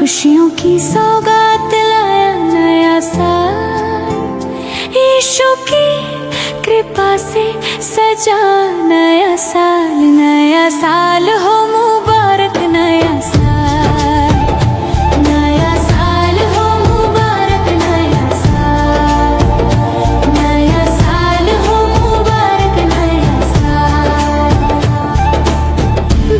खुशियों की सौगात लाया नया साल, यीशु की कृपा से सजा नया साल। नया साल हो मुबारक, नया साल, नया साल हो मुबारक, नया साल, नया साल हो मुबारक, नया साल।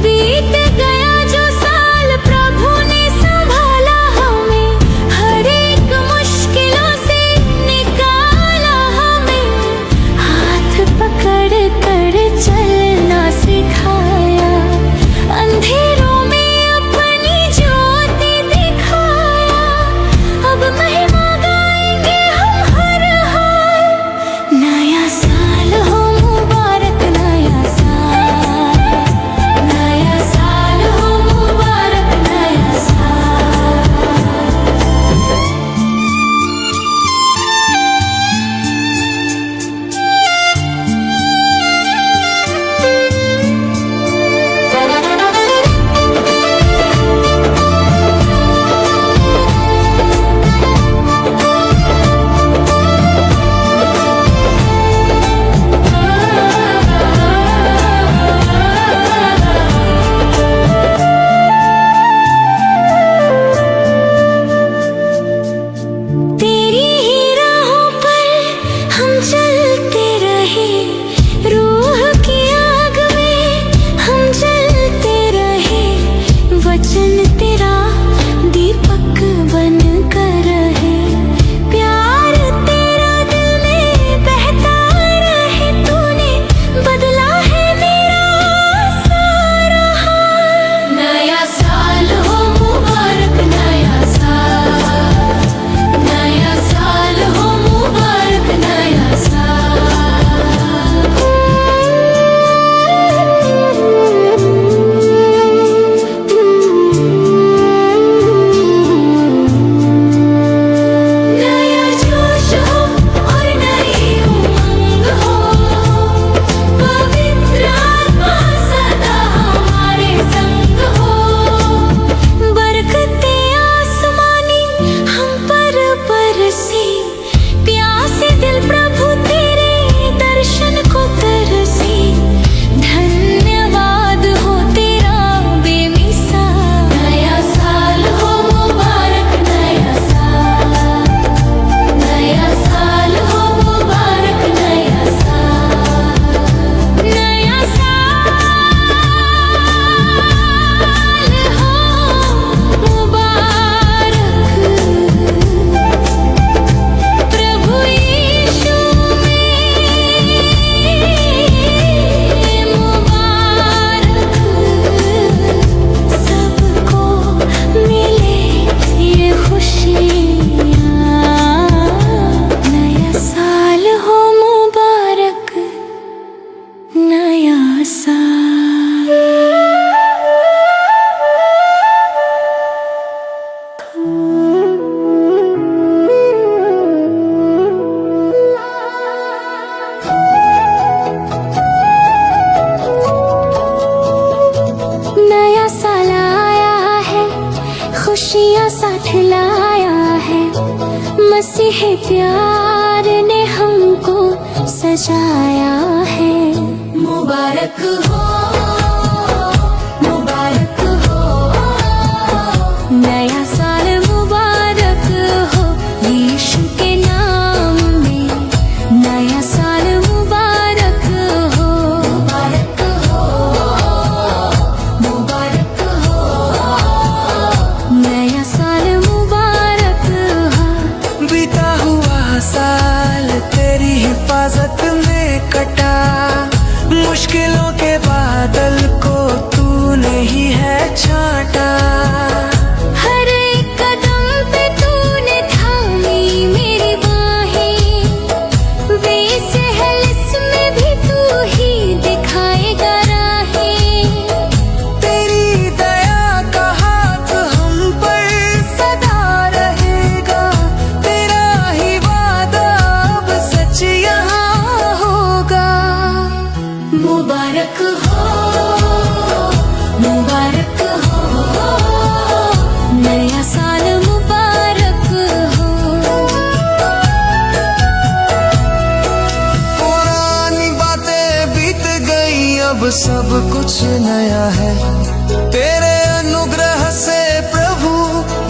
बीत गया जो साल प्रभु ने संभाला हमें, हर एक मुश्किलों से निकाला हमें, हाथ पकड़ कर चलना सिखाया, अंधेरों में अपनी ज्योति दिखाया। अब महिमा गाएंगे हम हर हाल, नया साल हो मुबारक, नया साल, नया साल हो मुबारक, नया साल। तेरी ही राहों पर हम चलते रहे, रूह की आग में हम जलते रहे, वचन तेरा दीपक बन कर रहे, प्यार तेरा दिल में बहता रहे, तूने बदला है मेरा सारा हाल। नया साल हो मुबारक, नया साल, नया साल हो मुबारक, नया साल। नया जोश हो और नई उमंग हो, पवित्र आत्मा सदा हमारे संग हो, बरकतें आसमानी हम पर बरसी, प्यासे दिल प्रभु तेरे दर्शन को तरसी, धन्यवाद हो तेरा बेमिसाल। नया साल हो मुबारक, नया साल, नया साल हो मुबारक, नया साल, नया साल हो मुबारक, प्रभु यीशु में मुबारक, सबको मिले ये खुशियाँ। नया साल हो मुबारक, नया साल। नया साल आया है, खुशियाँ साथ लाया है, मसीह प्यार ने हमको सजाया है। मुबारक हो, मुबारक हो, नया साल मुबारक हो, यीशु के नाम में नया साल मुबारक हो, मुबारक हो, मुबारक हो, नया साल मुबारक हो। बीता हुआ साल तेरी हिफाजत में कटा, मुश्किलों के बाद कुछ नया है। तेरे अनुग्रह से प्रभु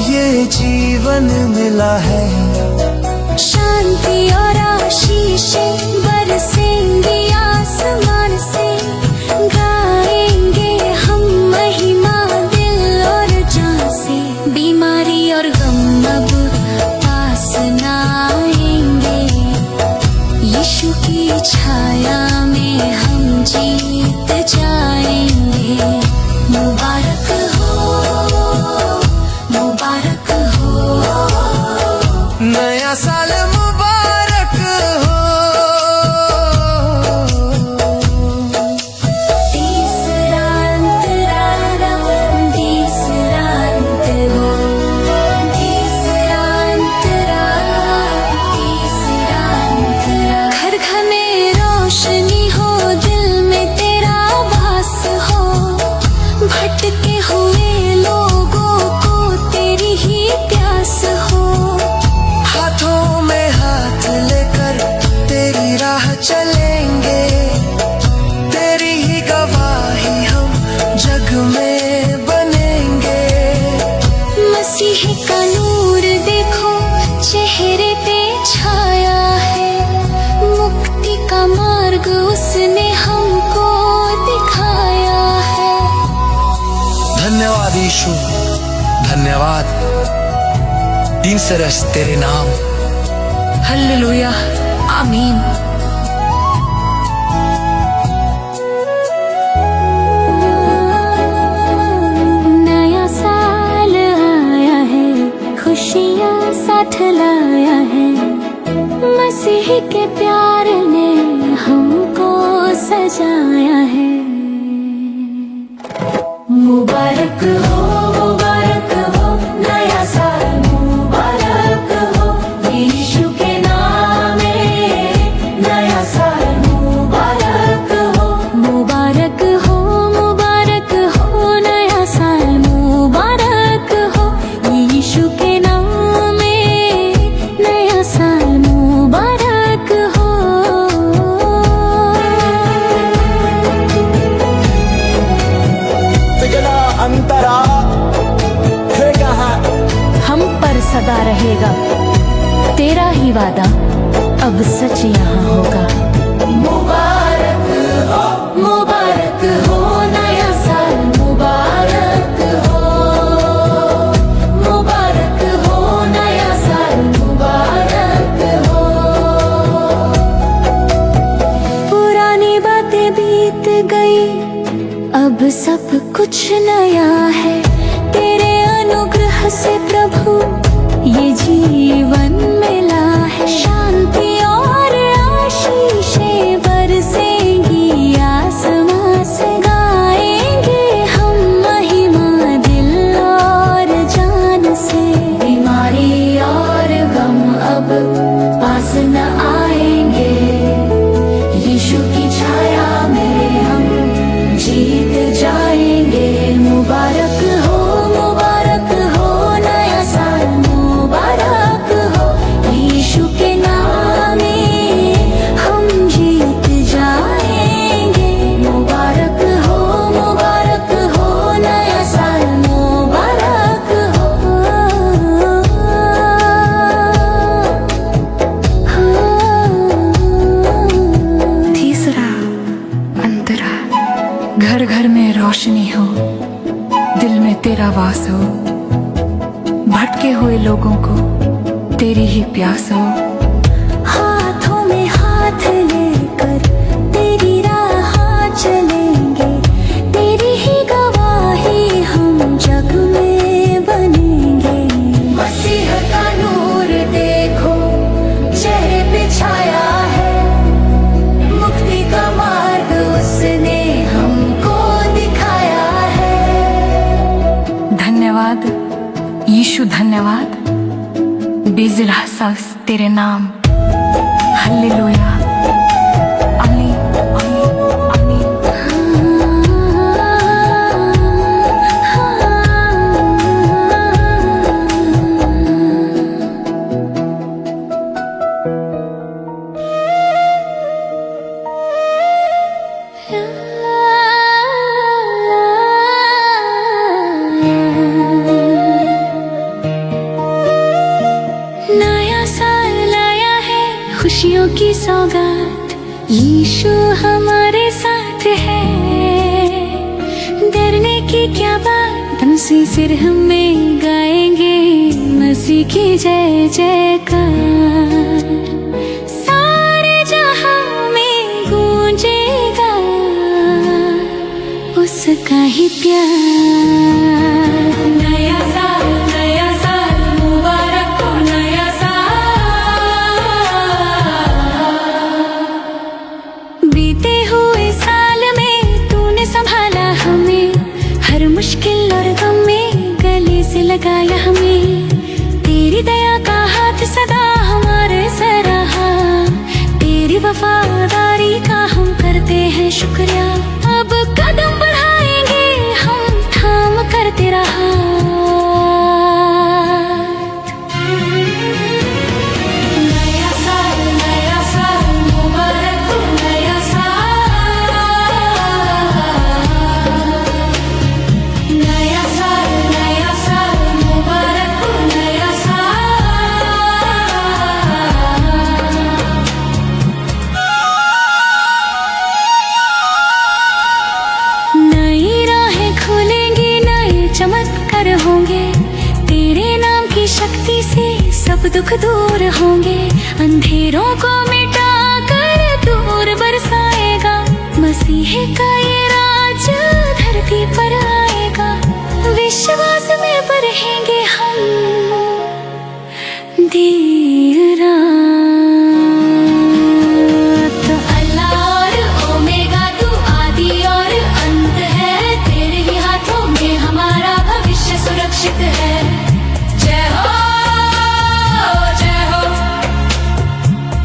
ये जीवन मिला है। शांति और आशीषें बरसेंगी आसमान से, गाएंगे हम महिमा दिल और जान से। बीमारी और गम अब पास ना आएंगे, यीशु की छाया में हम जीत जाएंगे। मुबारक हो, मुबारक हो, नया साल मुबारक हो। तीसरा अंतरारा, तीसरा अंतर हो, तीसरा अंतरारा, तीसरा अंतरारा। घर घर में रोशनी हो, दिल में तेरा वास हो, भटके हुए लोगों को तेरी ही प्यास हो। हाथों में हाथ लेकर तेरी राह चलेंगे, तेरी ही गवाही हम जग में बनेंगे। मसीह का नूर देखो चेहरे पे छाया है, मुक्ति का मार्ग उसने हमको दिखाया है। धन्यवाद यीशु, धन्यवाद। दिन से रस तेरे नाम। हालेलुया, आमीन। नया साल आया है, खुशियाँ साथ लाया है, मसीह के प्यार ने हमको सजाया है। मुबारक हो, मुबारक हो, नया साल मुबारक हो, यीशु के नाम में नया साल मुबारक हो। मुबारक हो, मुबारक हो, नया साल मुबारक हो, यीशु के नाम में नया साल मुबारक हो। पिघला अंतरा है कहाँ, हम पर सदा रहेगा तेरा ही वादा, अब सच यहाँ होगा। मुबारक हो, मुबारक हो, नया साल मुबारक हो, मुबारक हो, नया साल मुबारक हो। पुरानी बातें बीत गई, अब सब कुछ नया है। तेरे अनुग्रह से प्रभु ये जीवन मिला है। शांति और आशीषें बरसेंगी आसमां से, गाएंगे हम महिमा दिल और जान से। बीमारी और गम अब पास न आएंगे, यीशु की छाया में हम जीत जाएंगे। मुबारक हो, मुबारक हो, नया साल मुबारक हो, यीशु के नाम में हम जीत जाएंगे। मुबारक हो, मुबारक हो, नया साल मुबारक हो। तीसरा अंतरा। घर घर में रोशनी हो, दिल में तेरा वास हो, भटके हुए लोगों को तेरी ही प्यास हो। हाथों में हाथ लेकर तेरी राह चलेंगे, तेरी ही गवाही हम जग में बनेंगे। मसीह का नूर देखो चेहरे पे छाया है, मुक्ति का मार्ग उसने हमको दिखाया है। धन्यवाद यीशु, धन्यवाद। बेजिल हसास तेरे नाम। हालेलुया, आमीन, आमीन, आमीन। खुशियों की सौगात यीशु हमारे साथ है। डरने की क्या बात, उसी सिर हमें गाएंगे मसीह की जय जयकार। सारे जहां में गूंजेगा उसका ही प्यार। नया साल मुबारक हो, नया साल। बीते हुए साल में तूने संभाला हमें, हर मुश्किल और गम में गले से लगाया हमें। तेरी दया का हाथ सदा हमारे सर रहा, तेरी वफादारी का हम करते हैं शुक्रिया। अब कदम बढ़ाएंगे हम थाम कर तेरा हाथ। नया साल मुबारक हो, नया साल। नया साल मुबारक हो, नया साल। नई राहें खुलेंगी, नए चमत्कार होंगे, तेरे नाम की शक्ति से सब दुख दूर होंगे। अंधेरों को मिटा कर दूर बरसाएगा, मसीह का ये राज धरती पर आएगा। विश्वास में बढ़ेंगे हम दिन रात। अल्लाह और ओमेगा, तू आदि और अंत है, तेरे ही हाथों में हमारा भविष्य सुरक्षित है। जय हो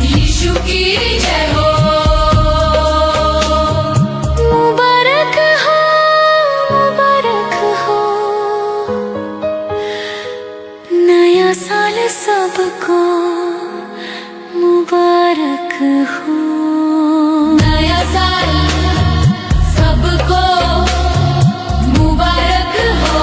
यीशु की जय हो। मुबारक हो नया साल सबको, मुबारक हो नया साल सबको, मुबारक हो।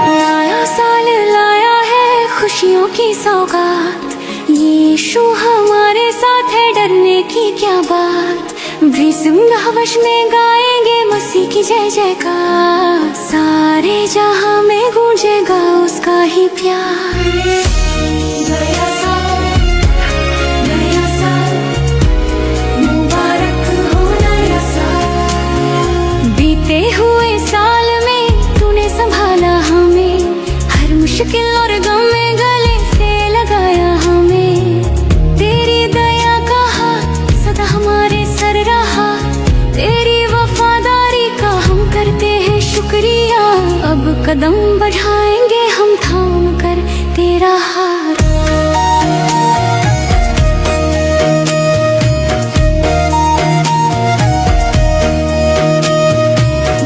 नया साल लाया है खुशियों की सौगात, यीशु हमारे साथ है, डरने की क्या बात। भीषुंगावश में गाएंगे मसीह की जय जयकार। सारे जहां में गूंजेगा उसका ही प्यार। नया साल मुबारक हो, नया साल। बीते हुए साल में तूने संभाला हमें, हर मुश्किल और गम में गले से लगाया हमें। तेरी दया का हाथ सदा हमारे सर रहा, तेरी वफादारी का हम करते हैं शुक्रिया। अब कदम बढ़ाएंगे हम थाम कर तेरा हाथ।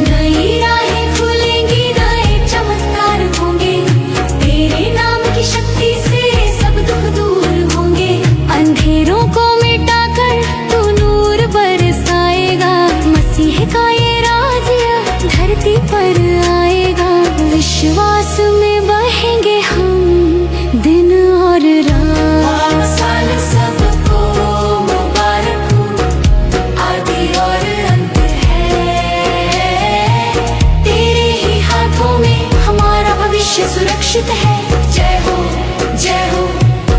नई राहें खुलेंगी, नए चमत्कार होंगे, तेरे नाम की शक्ति से सब दुख दूर होंगे। अंधेरों को मिटाकर तू नूर बरसाएगा, मसीह का ये राज धरती पर आएगा। विश्वास में बहेंगे हम दिन और रात। साल सबको मुबारक हो, आदि और अंत है, तेरे ही हाथों में हमारा भविष्य सुरक्षित है। जय हो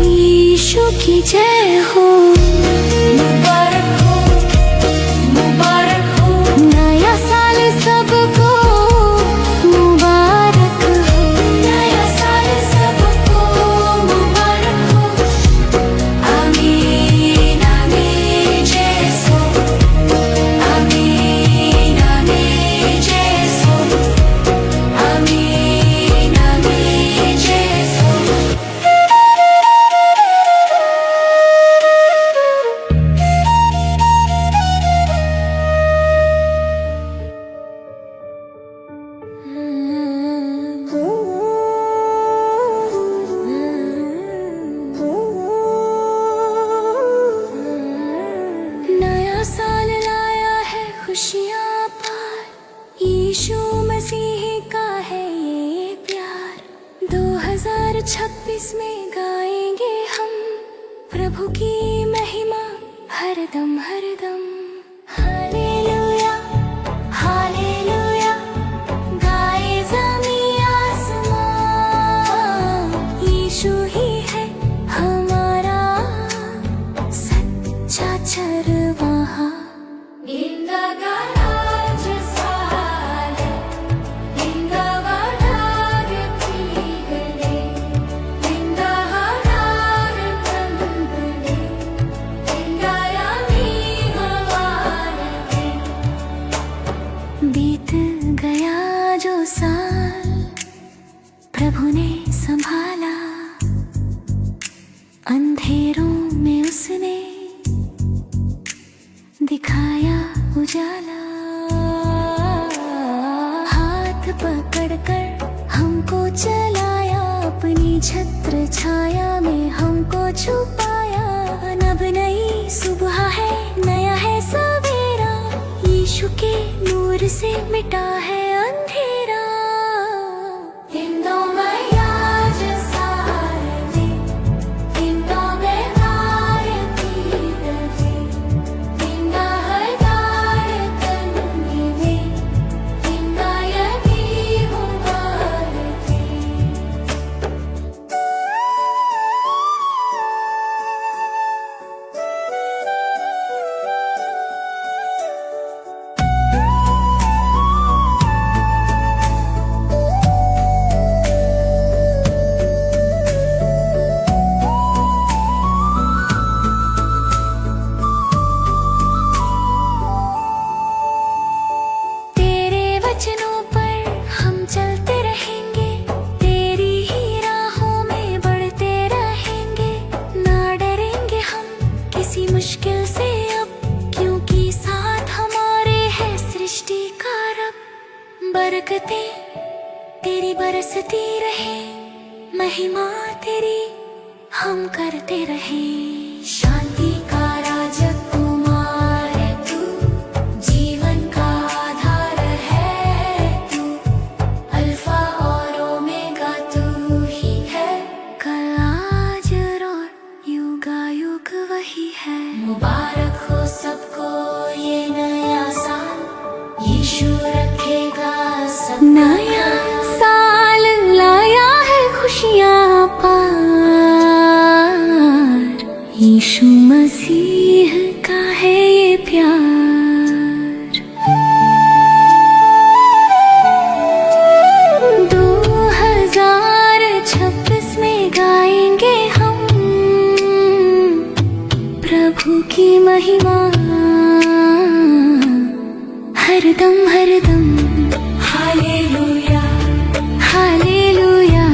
यीशु की जय हो। मुबारक हो नया साल सबको, मुबारक हो नया साल सबको, मुबारक हो। आमीन आमीन जैसो, आमीन आमीन जैसो, आमीन आमीन जैसो। नया साल लाया है खुशियाँ पार, यीशु मसीह 26 में गाएंगे हम प्रभु की महिमा हरदम हरदम। हालेलुया हालेलुया गाए ज़मीं आसमां, यीशु ही है हमारा सच्चा चरवाहा। बीत गया जो साल प्रभु ने संभाला, अंधेरों में उसने दिखाया उजाला। हाथ पकड़कर हमको चलाया, अपनी छत्र छाया में हमको छुपाया। नब नई सुबह है, नया है सवेरा, यीशु के नूर से मिटा है अंधेरा। वचनों पर हम चलते रहेंगे, तेरी ही राहों में बढ़ते रहेंगे। ना डरेंगे हम किसी मुश्किल से अब, क्योंकि साथ हमारे है सृष्टि का रब। बरकतें तेरी बरसती रहे, महिमा तेरी हम करते रहे। शांति का राजकुमार है तू, जीवन का आधार है तू, अल्फा और ओमेगा तू ही है, कल आज और युगायुग वही है। मुबारक हो सबको ये नया साल, यीशु रखेगा सब। नया साल लाया है खुशियाँ पार, यीशु मसीह का है ये प्यार। 2026 में गाएंगे हम प्रभु की महिमा हरदम हरदम। हालेलुया हालेलुया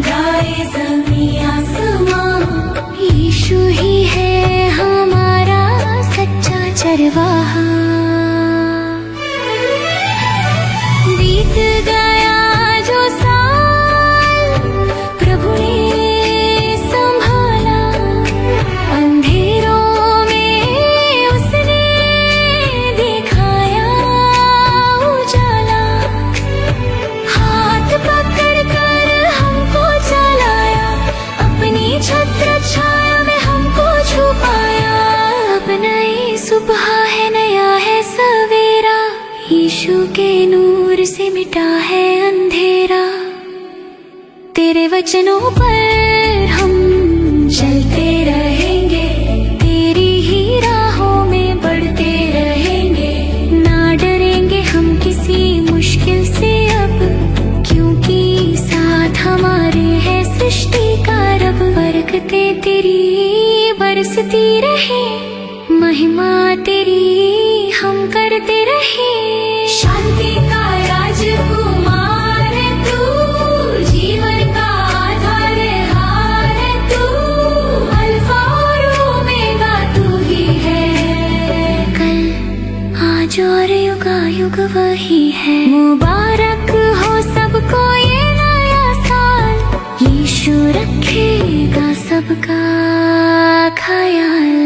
गाए ज़मीं आसमां, यीशु ही है हमारा सच्चा चरवाहा। बीत गया जो साल प्रभु ने संभाला, अंधेरों में उसने दिखाया उजाला। हाथ पकड़कर हमको चलाया, अपनी छत्र छाया में हमको छुपाया। अब नई सुबह है, नया है सवेरा, यीशु के नूर से मिटा है अंधेरा। तेरे वचनों पर हम चलते रहेंगे, तेरी ही राहों में बढ़ते रहेंगे। ना डरेंगे हम किसी मुश्किल से अब, क्योंकि साथ हमारे है सृष्टि का रब। बरकतें तेरी बरसती रहे, महिमा तेरी हम करते रहे। शांति का राजकुमार है तू, जीवन का आधार है तू, अल्फा और ओमेगा तू ही है, कल आज और युगायुग वही है। मुबारक हो सबको ये नया साल, यीशु रखेगा सबका ख्याल।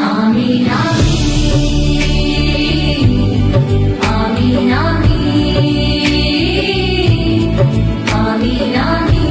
आमीन आमीन आमीन आमीन आमीन आमीन।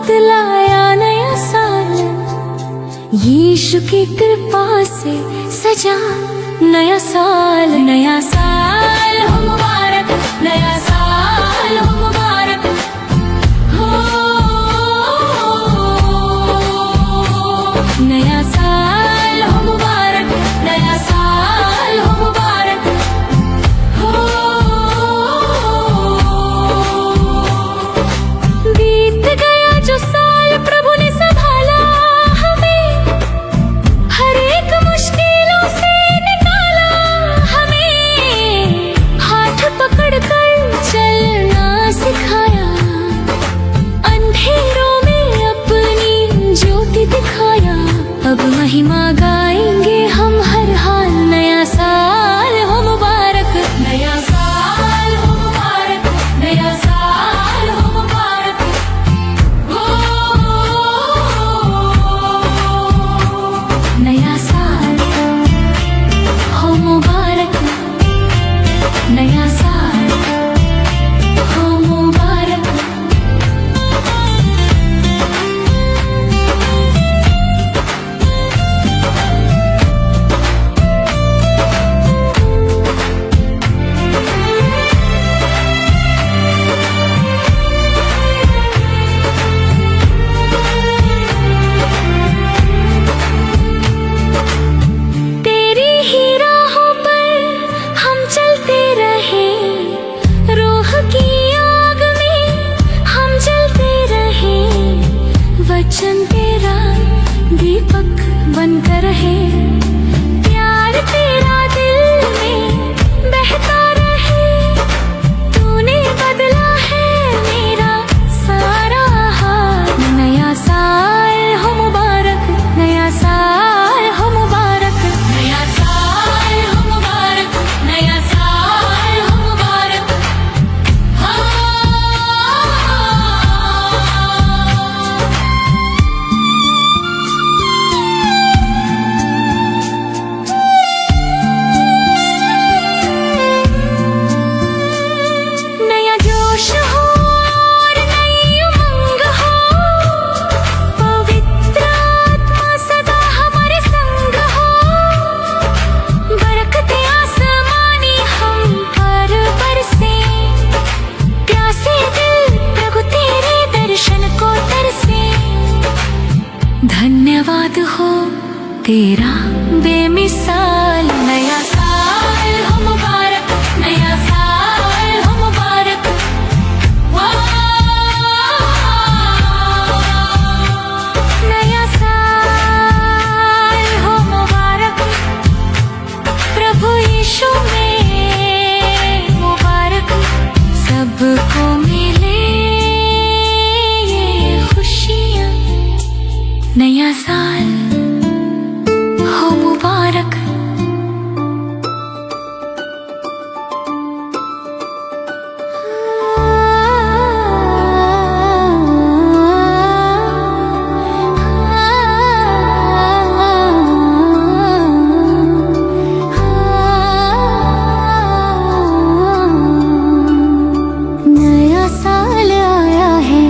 वक्त लाया नया साल, यीशु की कृपा से सजा नया साल। नया साल हो मुबारक, नया साल हो मुबारक हो। नया साल हो मुबारक, नया साल हो मुबारक हो। बीत गया जो साल प्रभु ने संभाला हमें, हर एक मुश्किलों से निकाला हमें, हाथ पकड़ कर चलना सिखाया, अंधेरों में अपनी ज्योति दिखाया। अब महिमा गाएंगे हम हर हाल, नया साल हो मुबारक, नया साल हो मुबारक, नया साल हो मुबारक हो। नया साल हो मुबारक, नया साल हो मुबारक। तेरी ही राहों पर हम चलते रहे, रूह की आग में हम जलते रहे, वचन तेरा दीपक बनकर रहे, प्यार तेरा दिल में बहता रहे। तूने बदला है मेरा सारा हाल। नया साल हो मुबारक, नया साल हो मुबारक, नया साल हो मुबारक, नया साल हो मुबारक हाँ। नया जोश हो और नई उमंग हो, पवित्र आत्मा सदा हमारे संग हो, बरकतें आसमानी हम पर बरसे, प्यासे दिल प्रभु तेरे दर्शन को तरसे। धन्यवाद हो तेरा बेमिसाल, नया साल हो मुबारक, नया साल हो मुबारक नया साल हो मुबारक, प्रभु यीशु में मुबारक। सबको मिले ये खुशियाँ, नया साल हो मुबारक। नया साल आया है,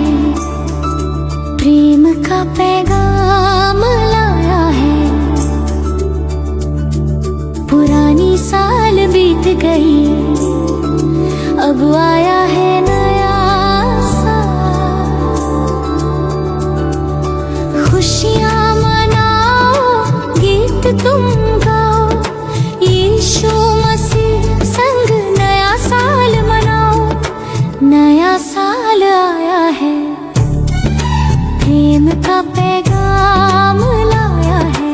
प्रेम का पैगाम लाया है, पुरानी साल बीत गई, अब आया है नया साल। खुशियाँ मनाओ, गीत तुम गाओ, यीशु मसीह संग नया साल मनाओ। नया साल आया है, प्रेम का पैगाम लाया है।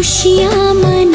खुशियाँ मना